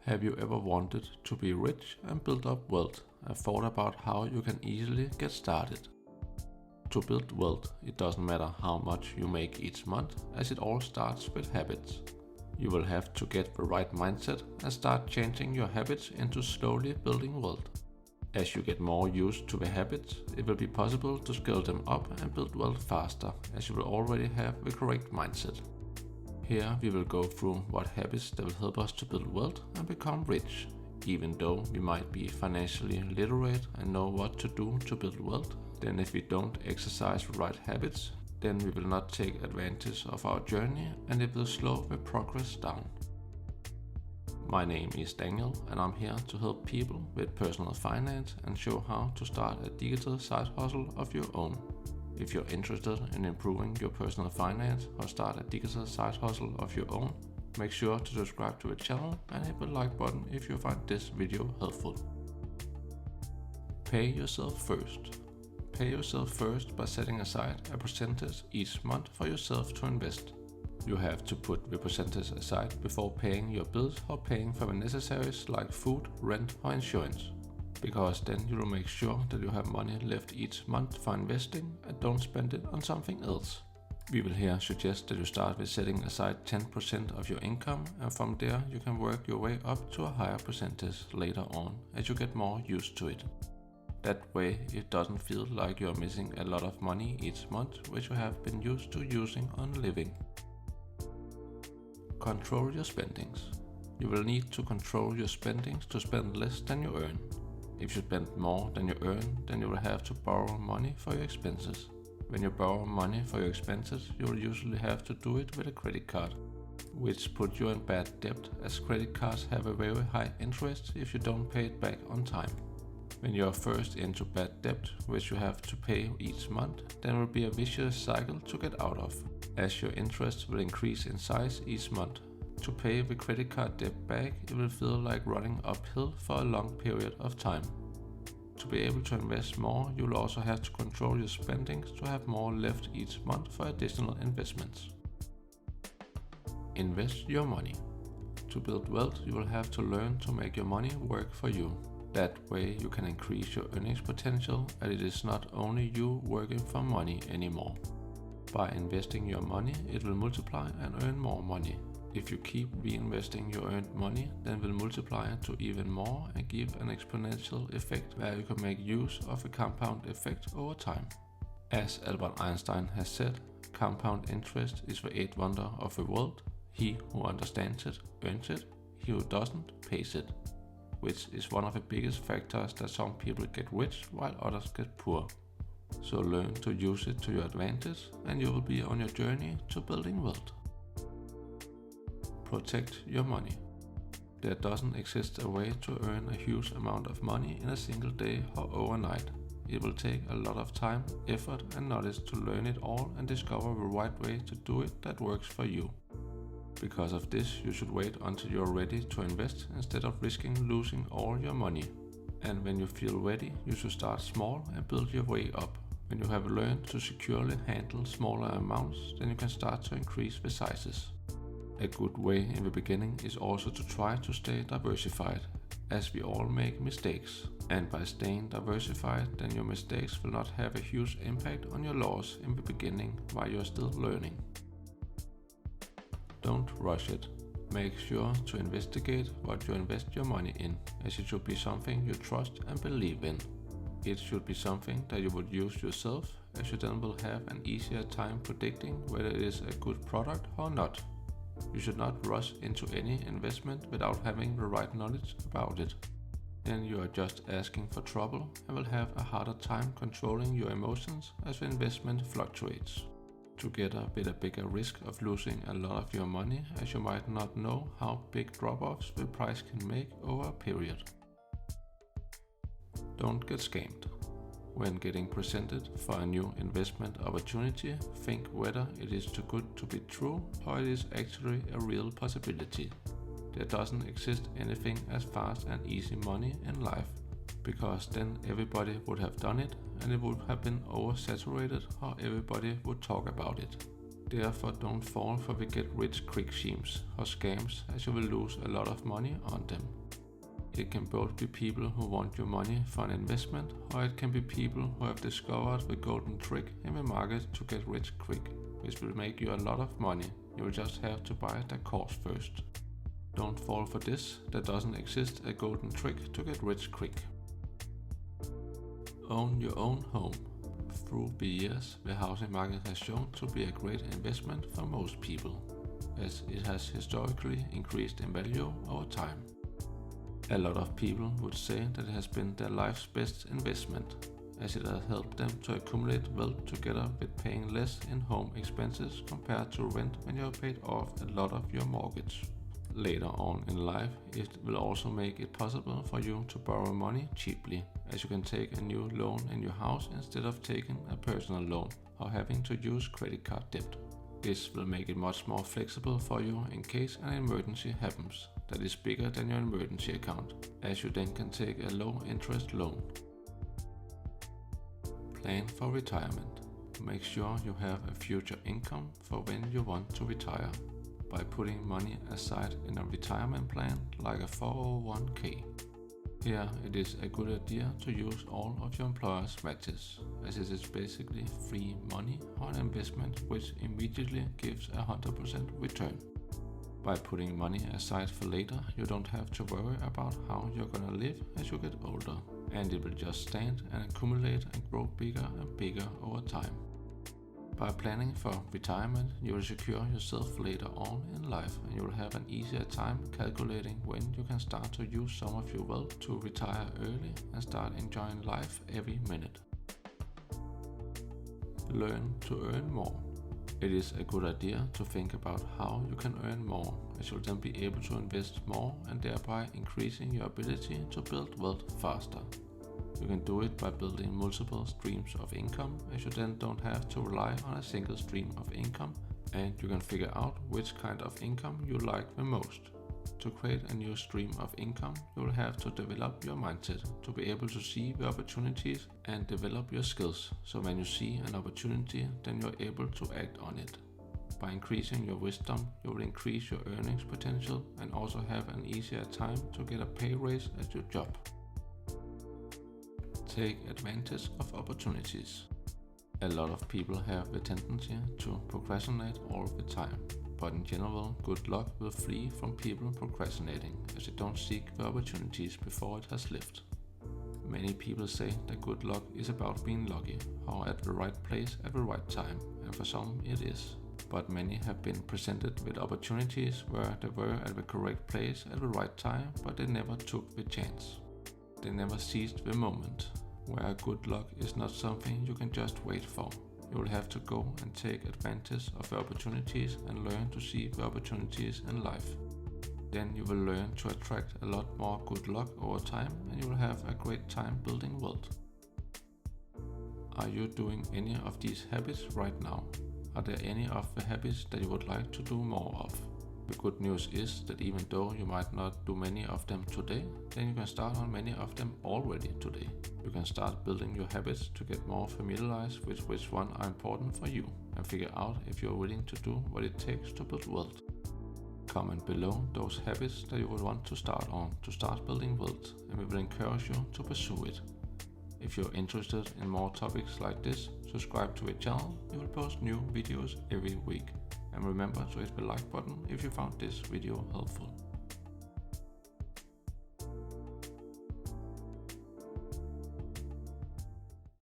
Have you ever wanted to be rich and build up wealth and thought about how you can easily get started? To build wealth, it doesn't matter how much you make each month, as it all starts with habits. You will have to get the right mindset and start changing your habits into slowly building wealth. As you get more used to the habits, it will be possible to scale them up and build wealth faster, as you will already have the correct mindset. Here we will go through what habits that will help us to build wealth and become rich. Even though we might be financially literate and know what to do to build wealth, then if we don't exercise the right habits, then we will not take advantage of our journey and it will slow the progress down. My name is Daniel and I'm here to help people with personal finance and show how to start a digital side hustle of your own. If you're interested in improving your personal finance or start a digital side hustle of your own, make sure to subscribe to the channel and hit the like button if you find this video helpful. Pay yourself first. Pay yourself first by setting aside a percentage each month for yourself to invest. You have to put the percentage aside before paying your bills or paying for the necessaries like food, rent or insurance. Because then you will make sure that you have money left each month for investing and don't spend it on something else. We will here suggest that you start with setting aside 10% of your income and from there you can work your way up to a higher percentage later on as you get more used to it. That way it doesn't feel like you're missing a lot of money each month which you have been used to using on living. Control your spendings. You will need to control your spendings to spend less than you earn. If you spend more than you earn, then you will have to borrow money for your expenses. When you borrow money for your expenses, you will usually have to do it with a credit card, which puts you in bad debt as credit cards have a very high interest if you don't pay it back on time. When you are first into bad debt, which you have to pay each month, then will be a vicious cycle to get out of, as your interest will increase in size each month. To pay the credit card debt back, it will feel like running uphill for a long period of time. To be able to invest more, you will also have to control your spendings to have more left each month for additional investments. Invest your money. To build wealth, you will have to learn to make your money work for you. That way you can increase your earnings potential and it is not only you working for money anymore. By investing your money, it will multiply and earn more money. If you keep reinvesting your earned money, then will multiply it to even more and give an exponential effect where you can make use of a compound effect over time. As Albert Einstein has said, compound interest is the eighth wonder of the world. He who understands it earns it, he who doesn't pays it, which is one of the biggest factors that some people get rich while others get poor. So learn to use it to your advantage and you will be on your journey to building wealth. Protect your money. There doesn't exist a way to earn a huge amount of money in a single day or overnight. It will take a lot of time, effort and knowledge to learn it all and discover the right way to do it that works for you. Because of this, you should wait until you're ready to invest instead of risking losing all your money. And when you feel ready, you should start small and build your way up. When you have learned to securely handle smaller amounts, then you can start to increase the sizes. A good way in the beginning is also to try to stay diversified, as we all make mistakes. And by staying diversified, then your mistakes will not have a huge impact on your loss in the beginning while you're still learning. Don't rush it. Make sure to investigate what you invest your money in, as it should be something you trust and believe in. It should be something that you would use yourself, as you then will have an easier time predicting whether it is a good product or not. You should not rush into any investment without having the right knowledge about it. Then you are just asking for trouble and will have a harder time controlling your emotions as the investment fluctuates. Together with a bigger risk of losing a lot of your money, as you might not know how big drop-offs the price can make over a period. Don't get scammed. When getting presented for a new investment opportunity, think whether it is too good to be true or it is actually a real possibility. There doesn't exist anything as fast and easy money in life, because then everybody would have done it and it would have been oversaturated or everybody would talk about it. Therefore, don't fall for the get-rich-quick schemes or scams, as you will lose a lot of money on them. It can both be people who want your money for an investment, or it can be people who have discovered the golden trick in the market to get rich quick, which will make you a lot of money. You will just have to buy the course first. Don't fall for this, there doesn't exist a golden trick to get rich quick. Own your own home. Through the years, the housing market has shown to be a great investment for most people, as it has historically increased in value over time. A lot of people would say that it has been their life's best investment, as it has helped them to accumulate wealth together with paying less in home expenses compared to rent when you have paid off a lot of your mortgage. Later on in life, it will also make it possible for you to borrow money cheaply, as you can take a new loan in your house instead of taking a personal loan or having to use credit card debt. This will make it much more flexible for you in case an emergency happens that is bigger than your emergency account, as you then can take a low interest loan. Plan for retirement. Make sure you have a future income for when you want to retire, by putting money aside in a retirement plan like a 401k. Here it is a good idea to use all of your employer's matches, as it is basically free money or an investment which immediately gives a 100% return. By putting money aside for later, you don't have to worry about how you're gonna live as you get older, and it will just stand and accumulate and grow bigger and bigger over time. By planning for retirement, you will secure yourself later on in life, and you will have an easier time calculating when you can start to use some of your wealth to retire early and start enjoying life every minute. Learn to earn more. It is a good idea to think about how you can earn more, as you'll then be able to invest more and thereby increasing your ability to build wealth faster. You can do it by building multiple streams of income, as you then don't have to rely on a single stream of income, and you can figure out which kind of income you like the most. To create a new stream of income, you will have to develop your mindset to be able to see the opportunities and develop your skills, so when you see an opportunity, then you're able to act on it. By increasing your wisdom, you will increase your earnings potential and also have an easier time to get a pay raise at your job. Take advantage of opportunities. A lot of people have the tendency to procrastinate all the time, but in general, good luck will flee from people procrastinating, as they don't seek the opportunities before it has left. Many people say that good luck is about being lucky, or at the right place at the right time, and for some it is. But many have been presented with opportunities where they were at the correct place at the right time, but they never took the chance. They never seized the moment, where good luck is not something you can just wait for. You will have to go and take advantage of the opportunities and learn to see the opportunities in life. Then you will learn to attract a lot more good luck over time, and you will have a great time building wealth. Are you doing any of these habits right now? Are there any of the habits that you would like to do more of? The good news is that even though you might not do many of them today, then you can start on many of them already today. You can start building your habits to get more familiarized with which one are important for you and figure out if you are willing to do what it takes to build wealth. Comment below those habits that you would want to start on to start building wealth, and we will encourage you to pursue it. If you're interested in more topics like this, subscribe to the channel. We will post new videos every week. And remember to hit the like button if you found this video helpful.